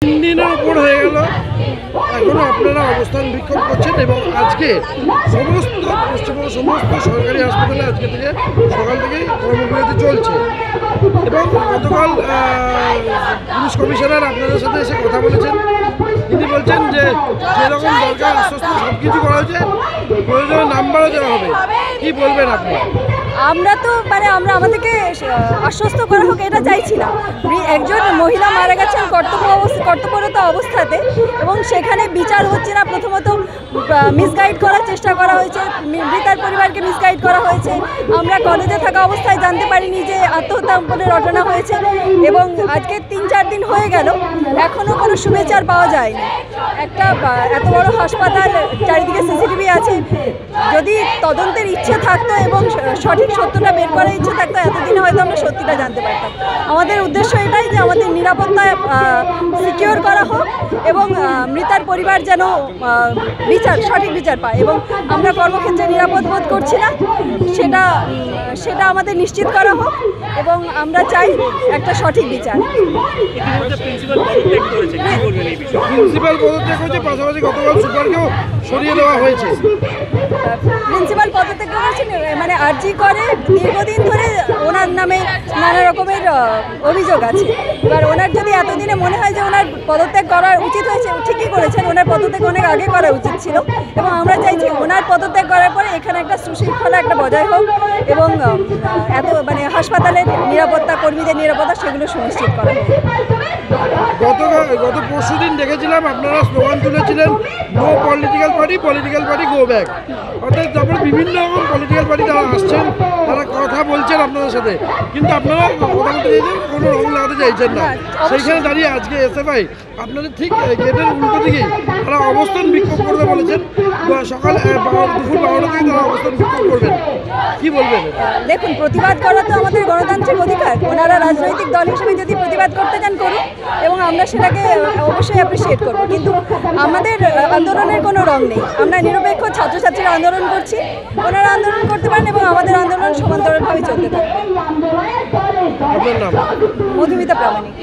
3 দিনের উপর হয়ে গেল, এখনো আপনারা অবস্থান বিক্ষোভ করছেন এবং আজকে সমস্ত পশ্চিমবঙ্গের সমস্ত সরকারি হাসপাতালে আজকে থেকে সকাল থেকেই কর্মবিরতি চলছে এবং গতকাল পুলিশ কমিশনার আপনাদের সাথে এসে কথা বলেছেন। তিনি বলছেন যে যেরকম দরকার আশ্বস্ত সব কিছু করা হয়েছে, প্রয়োজনে নাম্বারও দেওয়া হবে। কি বলবেন আপনি? আমরা তো আমরা আমাদেরকে আশ্বস্ত করা হোক এটা চাইছি না। একজন মহিলা মারা গেছেন কর্তব্যরত অবস্থাতে এবং সেখানে বিচার হচ্ছে না। প্রথমত মিসগাইড করার চেষ্টা করা হয়েছে, মৃতার পরিবারকে মিসগাইড করা হয়েছে। আমরা কলেজে থাকা অবস্থায় জানতে পারিনি যে আত্মহত্যা ঘটনা হয়েছে এবং আজকে 3-4 দিন হয়ে গেল, এখনও কোনো সুবিচার পাওয়া যায়নি। একটা এত বড় হাসপাতাল, চারিদিকে সিসিটিভি আছে, যদি তদন্তের ইচ্ছে থাকতো এবং সঠিক সত্যটা বের করার ইচ্ছে থাকতো এতদিনে হয়তো আমরা সত্যিটা জানতে পারতাম। আমাদের উদ্দেশ্য এটাই যে আমাদের নিরাপত্তা সিকিউর করা হোক এবং মৃতার পরিবার যেন সঠিক বিচার পায় এবং আমরা কর্মক্ষেত্রে নিরাপদ বোধ করছি না, সেটা আমাদের নিশ্চিত করা হোক এবং আমরা চাই একটা সঠিক বিচার। প্রিন্সিপাল পদত্যাগ করেছে, পাশাপাশি গতকাল সুপারকেও সরিয়ে দেওয়া হয়েছে। প্রিন্সিপাল পদত্যাগ করেছেন আর্জি করে দীর্ঘদিন ধরে ওনার নামে নানা রকমের অভিযোগ আছে। এবার ওনার যদি এতদিনে মনে হয় যে ওনার পদত্যাগ করা উচিত হয়েছে, ঠিকই করেছেন। ওনার পদত্যাগ অনেক আগে করা উচিত ছিল এবং আমরা চাইছি ওনার পদত্যাগ করার পরে এখানে একটা সুশৃঙ্খলা বজায় হোক এবং হাসপাতালের নিরাপত্তা, কর্মীদের নিরাপত্তা সেগুলো সুনিশ্চিত করা হোক। গত পরশুদিন দেখেছিলাম আপনারা স্লোগান তুলেছিলেন no political party go back. অর্থাৎ তারপরে বিভিন্ন রকম পলিটিক্যাল পার্টি যারা আসছেন তারা কথা বলছেন আপনাদের সাথে, কিন্তু আপনারা কথা বলতে চাইছেন, কোনো রং লাগাতে চাইছেন না। সেইখানে দাঁড়িয়ে আজকে এসএফআই আপনাদের ঠিক গেটের উল্টো দিকেই তারা অবস্থান বিক্ষোভ করবে বলেছেন। সকাল দুপুর 12টা থেকে তারা অবস্থান বিক্ষোভ করবেন। কি বলবেন? দেখুন, প্রতিবাদ করা তো আমাদের গণতান্ত্রিক অধিকার। ওনারা রাজনৈতিক দল হিসেবে যদি প্রতিবাদ করতে চান করুন এবং আমরা সেটাকে অবশ্যই অ্যাপ্রিসিয়েট করব, কিন্তু আমাদের আন্দোলনের কোনো রং নেই। আমরা নিরপেক্ষ ছাত্রছাত্রীরা আন্দোলন করছি, ওনারা আন্দোলন করতে পারেন এবং আমাদের আন্দোলন সমান্তরালভাবে চলতে থাকবে। আপনার নাম? মধুমিতা প্রামাণিক।